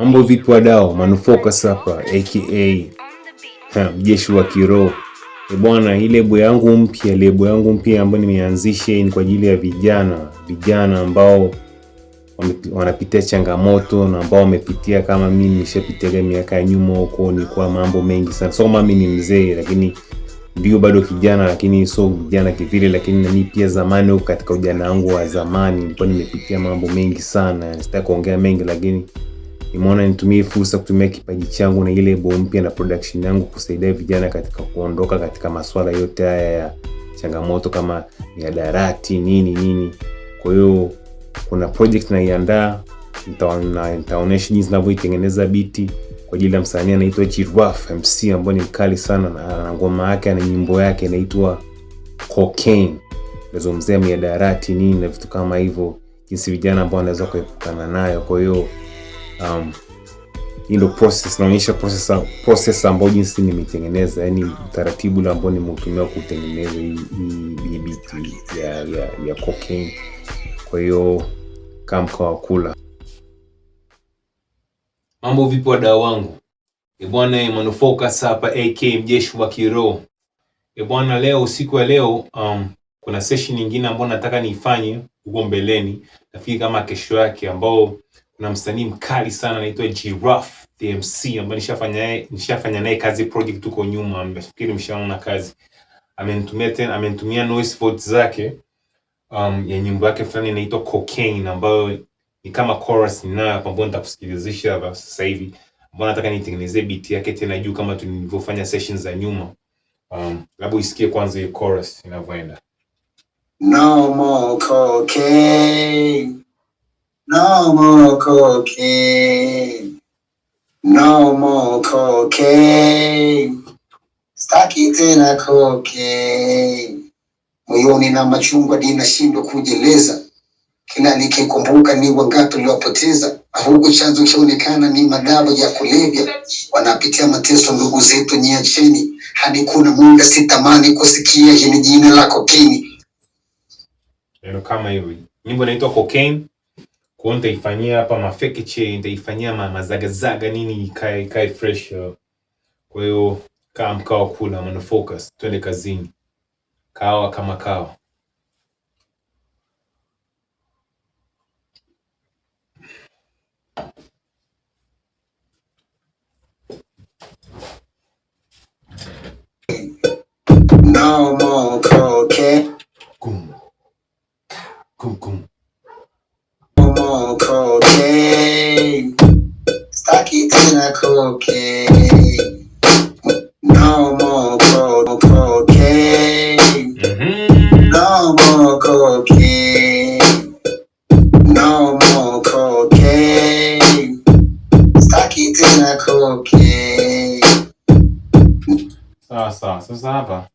Mambo vipi wadau, Manufocus hapa aka mjeshi wa kiroho. Bwana, hii lebo yangu mpya ambayo nimeanzisha ni kwa ajili ya vijana ambao wanapitia changamoto na ambao wamepitia kama mimi nishapitia miaka ya nyuma huko. Ni kwa mambo mengi sana. So mimi ni mzee lakini ndio bado kijana, lakini so kijana kivile, lakini na mimi pia zamani huko katika ujana wangu wa zamani nilikuwa nimepitia mambo mengi sana. Sitaki kuongea mengi, lakini nimeona nitumie fursa kutumia kipaji changu na ile lebo mpya na production yangu kusaidia vijana katika kuondoka katika masuala yote haya ya changamoto kama mihadarati nini. Kwa hiyo kuna project naiandaa, nitaonesha jinsi ninavyoitengeneza biti kwa ajili ya msanii anaitwa Giraffe MC ambaye ni mkali sana na ngoma yake na nyimbo yake inaitwa Cocaine. Nazungumzia mihadarati nini na vitu kama hivyo, jinsi vijana ambao wanaweza kuepukana nayo. Kwa hiyo hii ndio process, naonyesha process ambayo jinsi nimetengeneza, yani utaratibu ambao nimeutumia kutengeneza hii biti ya Cocaine. Kwa hiyo kama kwa kula. Mambo vipi wadau wangu? Bwana, Manufocus hapa aka mjeshi wa kiroho. Bwana, leo usiku wa leo kuna session nyingine ambayo nataka niifanye huko mbeleni. Nafikiri kama kesho yake, ambao kuna msanii mkali sana anaitwa Giraffe the MC ambaye nishafanya naye kazi project huko nyuma. Nafikiri mshaona kazi. Amenitumia noise votes zake ya nyimbo yake fulani inaitwa Cocaine, ambayo ni kama chorus ninayo hapa ambayo nitakusikilizisha hapa sasa hivi. Mbona nataka nitengenezee beat yake tena juu kama tulivyofanya sessions za nyuma. Labda usikie kwanza hiyo chorus inavyoenda. No more cocaine. No more cocaine. No more cocaine. Staki tena cocaine. Moyoni na machungwa ninashindwa kujieleza. Kila nikikumbuka ni wangapi waliopoteza. Huko chanzo kionekana ni madawa ya kulevya. Wanapitia mateso ndugu zetu, niacheni. Hadi kuna Mungu sitamani kusikia hili jina la Cocaine. Ndio kama hivi. Nyimbo inaitwa Cocaine. Kwa nitaifanyia hapa mafekeche, nitaifanyia mazagazaga nini ikae fresh. Kwa hiyo kama mkao kula Manufocus, twende kazini. Kawa kama kawa. No more cocaine. Kum. No more cocaine. Staki tena cocaine. No more cocaine. No more cocaine. No more cocaine. Staki tena cocaine. Sasa hapa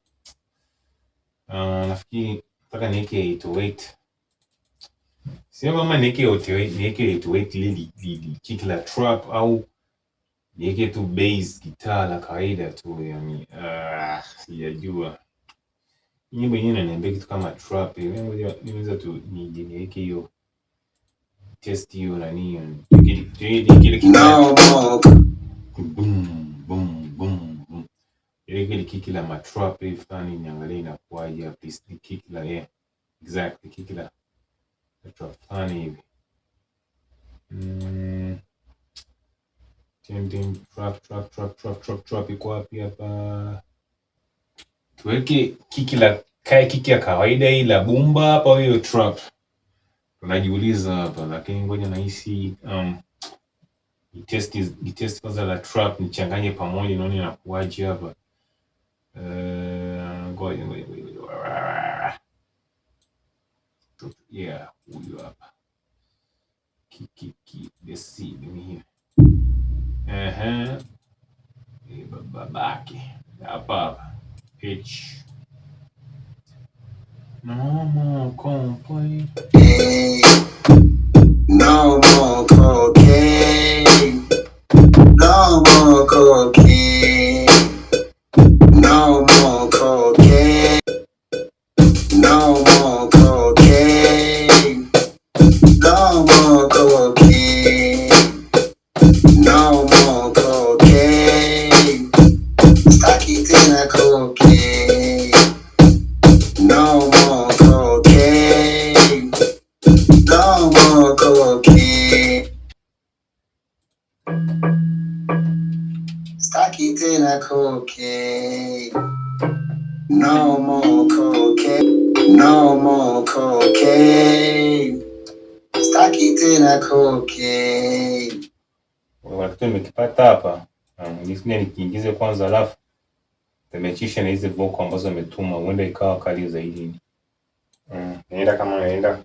nafikiri nataka niweke 808. Sio kama niweke 808 lili kick la trap au niweke tu bass guitar la kawaida tu, yani sijajua. Nyimbo yenyewe inaniambia kitu kama trap. Niweza tu niweke hiyo test hiyo nani kile No more boom. Ile kick la matrap hivi fulani, niangalie inakuaje hapo. Kick la exactly kick la trap fulani hivi. Trap iko wapi hapa? Tuweke kick ya kawaida hii la bumba hapa, hiyo trap. Tunajiuliza hapa, lakini ngoja nahisi test kwanza la trap nichanganye pamoja nione inakuaje hapa. Ngoja. Yeah, huyu hapa. Let's see, let me hear. Babake. Hapa. Pitch. No more cocaine. No more cocaine. No more cocaine. No more cocaine. No more cocaine. No more cocaine. Staki tena cocaine. No more cocaine. No more cocaine. Staki tena cocaine. Wakati nimekipata hapa, nisije nikiingize kwanza, alafu nimechisha na hizi vocal ambazo ametuma, huenda ikawa kali zaidi. Naenda kama naenda.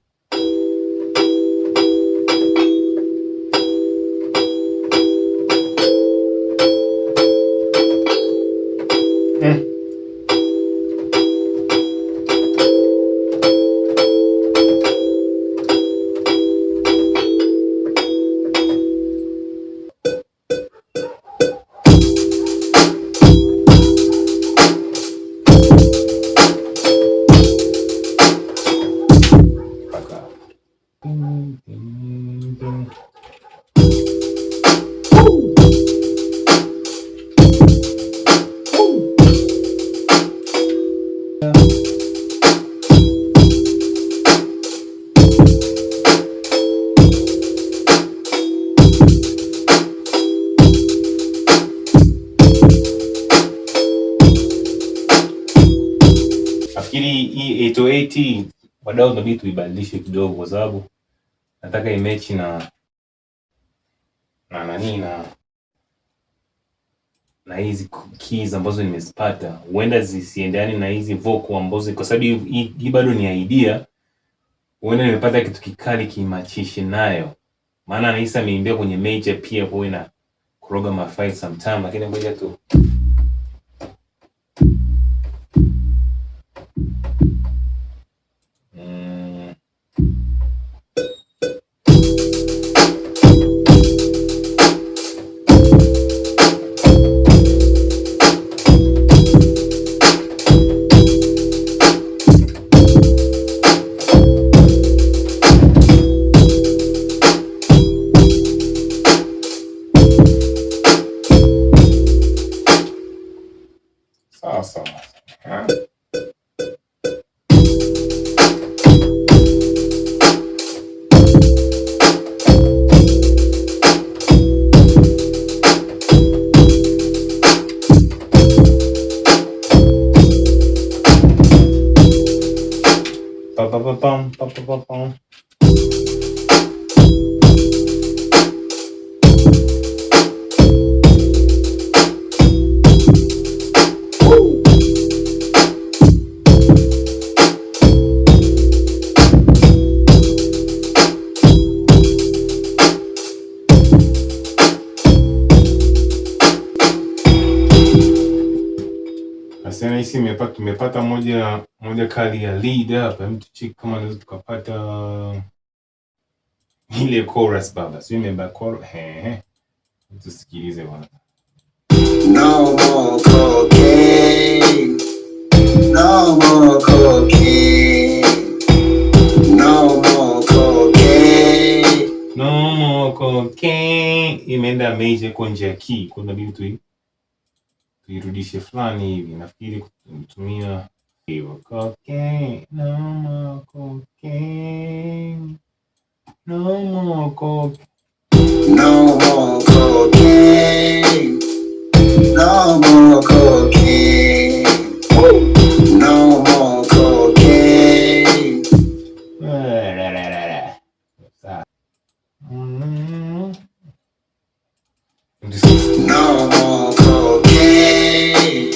Nafikiri hii 808 wadau inabidi tuibadilishe kidogo, kwa sababu nataka imechi na hizi keys ambazo nimezipata. Huenda zisiendane na hizi vocal ambazo, kwa sababu hii bado ni idea. Huenda nimepata kitu kikali kimachishe nayo, maana Naisa ameimbia kwenye major pia, kwa ina kuroga ma5 sometime, lakini ngoja tu. Sawa. Pam. Sasa hisi tumepata moja kali ya lead hapa. Hem, tucheki kama naweza tukapata ile chorus baba. Sio member chorus. Tusikilize bwana. No more cocaine. No more cocaine. No more cocaine. No more cocaine. Imeenda major kwa njia key. Kuna bibi tuirudishe fulani hivi. Nafikiri kutumia hiyo cocaine. No more cocaine. No more cocaine. No more cocaine. No more cocaine. No more cocaine. No more cocaine.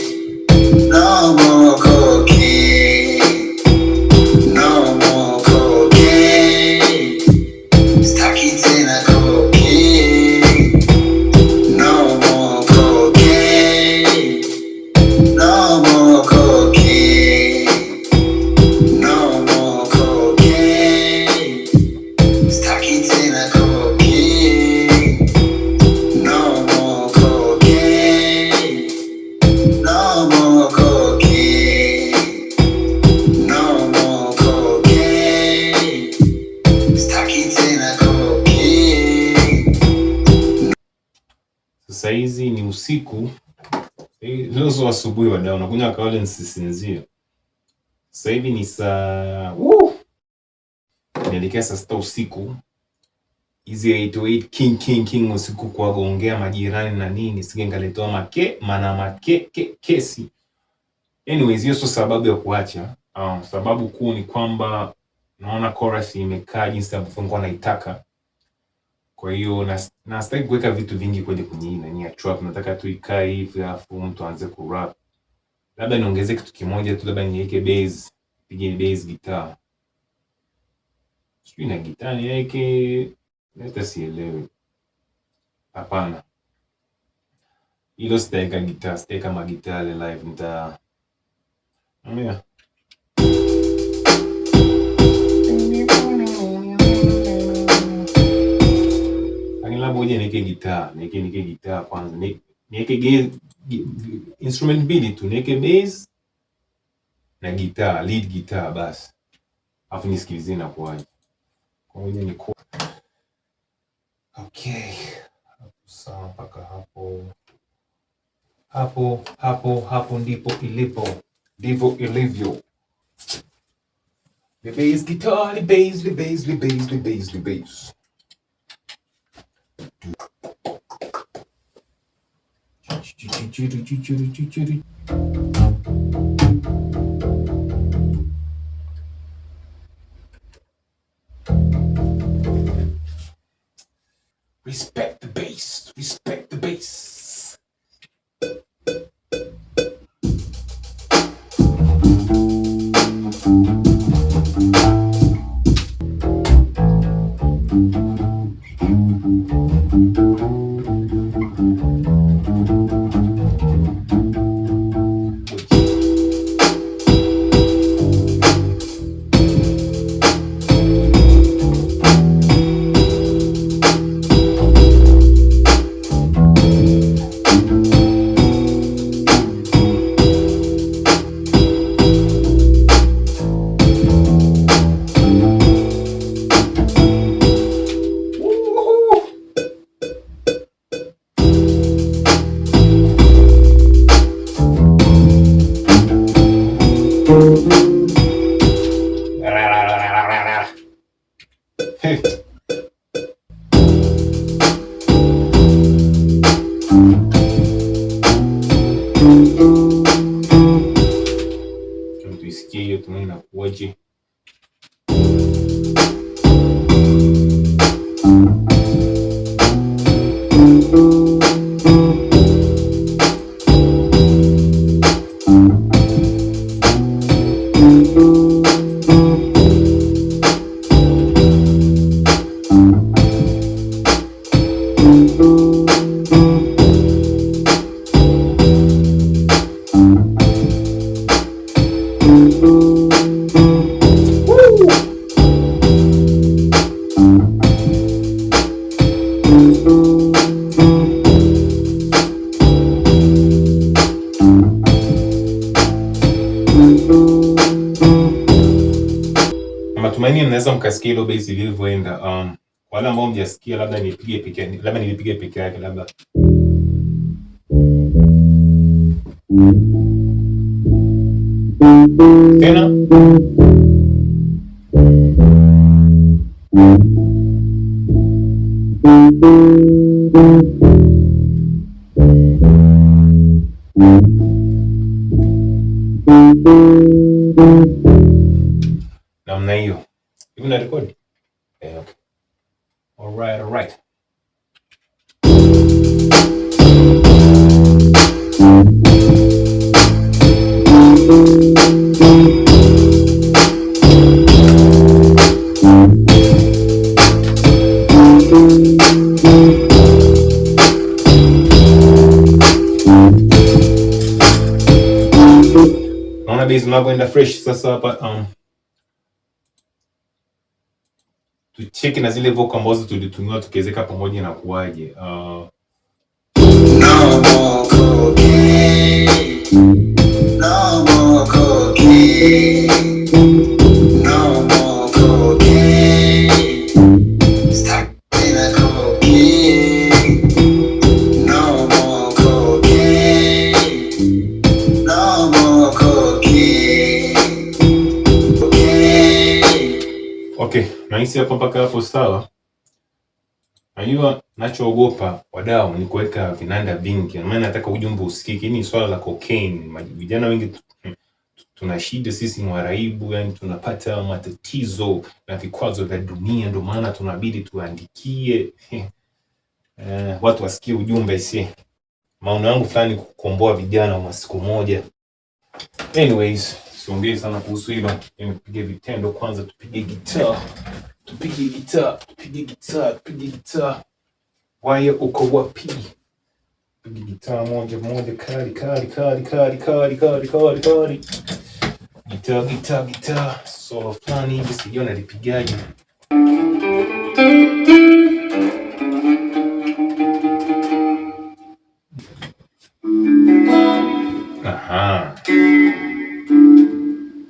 No more cocaine. No more cocaine. Staki tena cocaine. No more cocaine. No more cocaine. No more cocaine. Staki tena cocaine. No more cocaine. No more cocaine. No more cocaine. Staki tena cocaine. Sasa hizi ni usiku. Leo sio asubuhi wadau, nakunywa kawaida nisisinzie. Sasa hivi ni saa inaelekea saa 6 usiku. hizi 808 king usiku kwa gongea majirani na nini, singengaletewa kesi. Anyways, hiyo sio sababu ya kuacha. Sababu kuu ni kwamba naona chorus imekaa jinsi ambavyo nilikuwa naitaka. Kwa hiyo na sitaki kuweka vitu vingi kwenye nani ya trap, nataka tu ikae hivi afu mtu aanze ku rap. Labda niongeze kitu kimoja tu, labda niweke bass, pige bass guitar. Sio na gitaa niweke, hata sielewi. Hapana. Hilo sitaweka gitaa, sitaweka magitaa live, nita labda niweke gitaa kwanza, niweke instrument mbili tu, niweke bass na gitaa, lead guitar basi, afu nisikilizie na kuaje. Kwa hiyo ni okay, sawa mpaka hapo ndipo ilivyo. The bass guitar, the bass. Respect the bass. Tuisikie hiyo tunaona inakuaje. Natumaini mnaweza mkasikia hilo bass ilivyoenda. Kwa wale ambao mjasikia, labda nilipige peke yake labda. Tena namna hiyo. Hivi na record? Okay. All right. Naona bass unavyoenda fresh sasa hapa. Tucheki na zile vocal ambazo tulitumia tukiwezeka pamoja na kuaje. No more cocaine. No more cocaine. No more cocaine. Stop being a cocaine. No more cocaine. No more cocaine. Okay, nahisi hapa mpaka hapo sawa. Unajua nachoogopa wadau ni kuweka vinanda vingi. Maana nataka ujumbe usikike. Hii ni swala la cocaine. Vijana wengi tuna shida sisi ni waraibu, yani tunapata matatizo na vikwazo vya dunia, ndio maana tunabidi tuandikie watu wasikie ujumbe. Si maono yangu fulani kukomboa vijana wa siku moja. Anyways, siongei sana kuhusu hilo. Nipige vitendo kwanza. Tupige gitaa. Waya uko wapi? Tupige gitaa moja kali. Gitaa solo fulani hivi, sijui nalipigaje. Aha.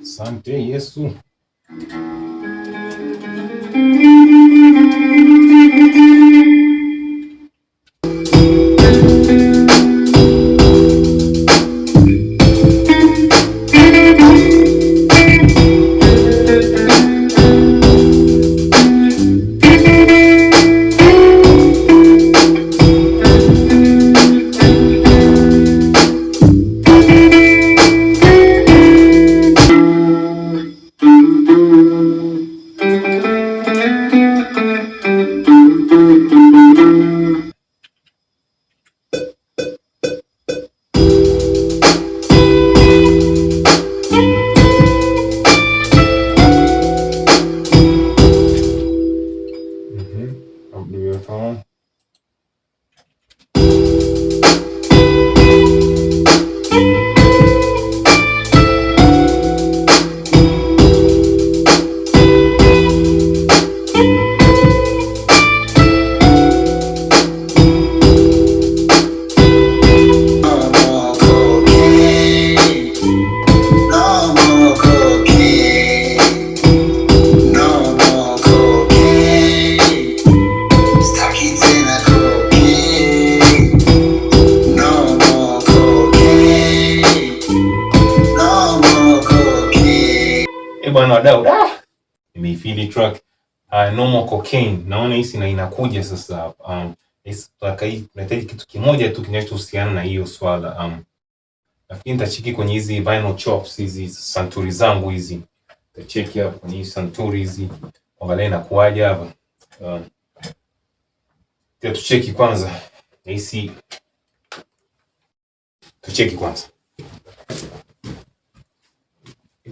Asante Yesu. Bwana wadau, nimeifili track no more cocaine. Naona hisi na inakuja sasa. Tunahitaji kitu kimoja tu kinachohusiana na hiyo swala. Nafikiri nitacheki kwenye hizi vinyl chops, hizi santuri zangu hizi. Nitacheki hapo kwenye hizi santuri hizi, angalia inakuaje hapa. Tucheki kwanza. Hisi tucheki kwanza.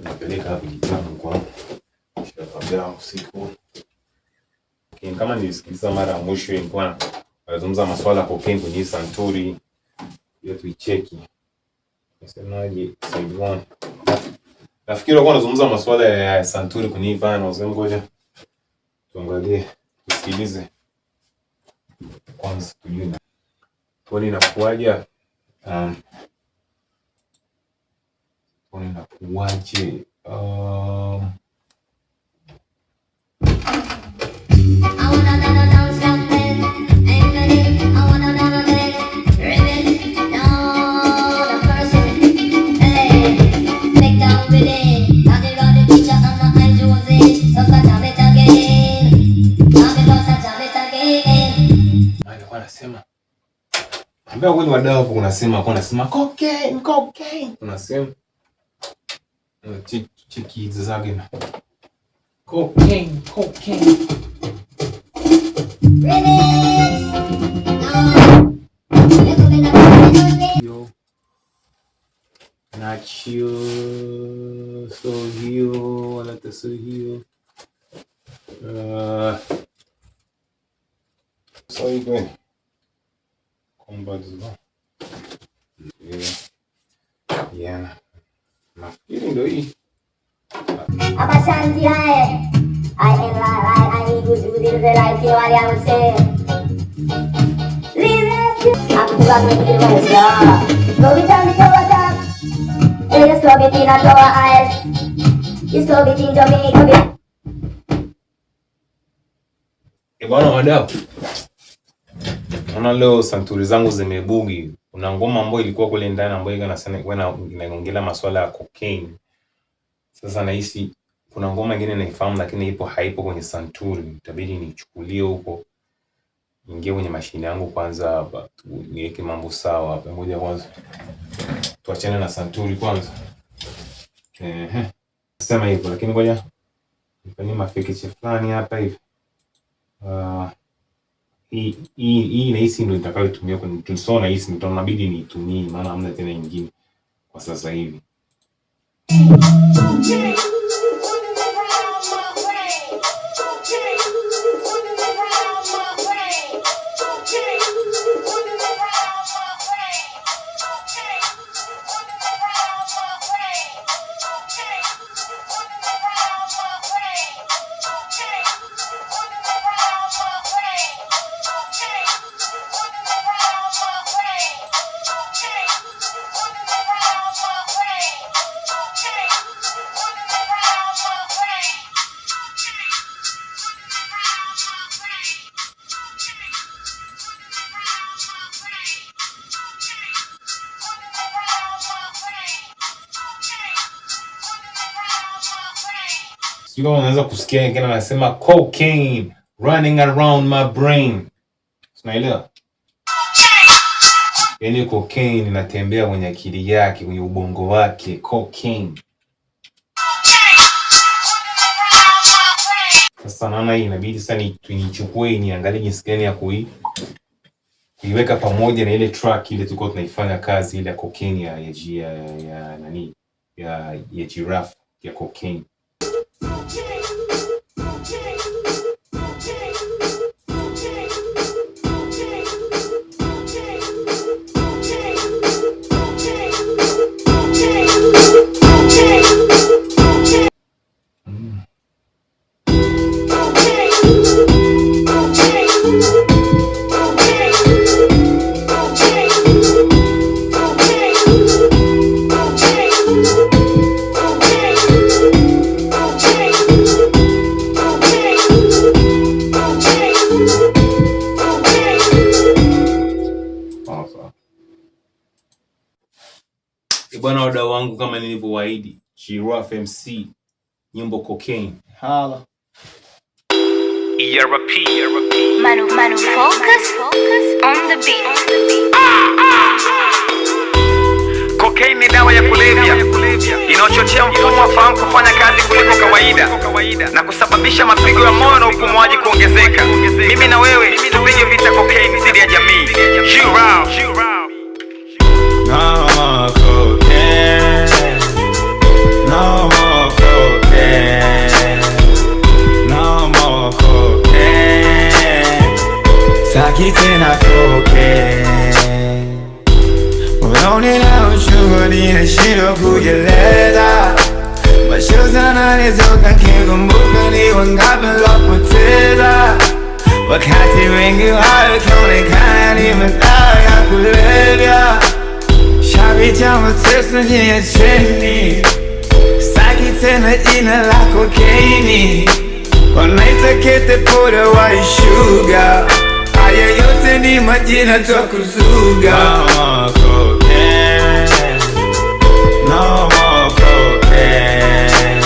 Napeleka hapo kitabu kwa shaka usiku. Kama nilisikiliza mara ya mwisho ilikuwa nazungumza masuala ya cocaine kwenye santuri. Hiyo tuicheki. Nasemaje side one. Nafikiri walikuwa wanazungumza masuala ya santuri kwenye vinyl. Ngoja tuangalie, tusikilize kwanza tujue tuone inakuaje. Inakuaje. Mbona kweli wadau hapo unasema cocaine. Unasema cheki hizo zake na cocaine. Yo. Nacho Sohio wala Sohio. Sorry kwani. Kombazo. Yeah. Nafikiri ndio hii. Abashanti hai. I need to do the life you are going to say. Aku juga mikir manusia. Kau bisa mencoba. Saya suka bikin atau AS. Isto bikin jomi kau. Bwana wadau. Naona leo santuri zangu zimebugi. Kuna ngoma ambayo ilikuwa kule ndani ambayo inaongelea masuala ya cocaine. Sasa nahisi kuna ngoma nyingine naifahamu lakini haipo kwenye santuri. Itabidi nichukulie huko Ingia kwenye mashine yangu kwanza hapa. Niweke mambo sawa hapa. Ngoja kwanza tuachane na santuri kwanza. Sema hivyo, lakini ngoja nifanyie mafikiche fulani hapa hivi. Hii nahisi ndio nitakayotumia kwenye tulisona hisi, ndio inabidi niitumie maana hamna tena nyingine kwa sasa hivi. Sio unaweza kusikia wengine wanasema cocaine running around my brain. Unaelewa? Yaani cocaine inatembea kwenye akili yake, kwenye ubongo wake, cocaine. Sasa naona hii inabidi sana tuichukue niangalie jinsi gani ya kuiweka pamoja na ile track ile tulikuwa tunaifanya kazi ile ya cocaine ya nani ya giraffe ya cocaine. Bwana wadau wangu, kama nilivyowaahidi, Giraffe MC, nyimbo cocaine. Hala. ERP. Manu focus on the beat. Cocaine ni dawa ya kulevya inayochochea mfumo wa fahamu kufanya kazi kuliko kawaida na kusababisha mapigo ya moyo na upumuaji kuongezeka. Mimi na wewe tupige vita cocaine dhidi ya jamii. Giraffe. No more cocaine. No more cocaine. No more cocaine. Saki tena cocaine. Unaona ushuhudi na shida kujeleza. Machozi yananitoka nikikumbuka ni wangapi nilopoteza. Wakati wengi wakionekana ni madawa ya kulevya. Shabicha mateso niacheni. Saki tena jina la cocaine. Wanaita kete poda wa sugar. Haya yote ni majina tu kuzuga. No more cocaine.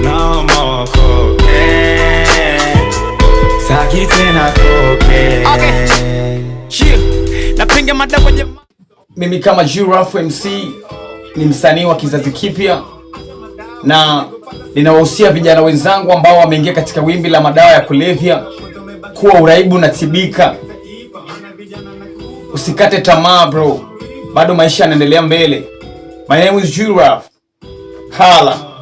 No more cocaine. Saki tena cocaine. Okay. Napinga madawa jamaa. Mimi kama Giraffe MC ni msanii wa kizazi kipya na ninawahusia vijana wenzangu ambao wameingia katika wimbi la madawa ya kulevya kuwa uraibu na tibika. Usikate tamaa bro. Bado maisha yanaendelea mbele. My name is Giraffe. Hala.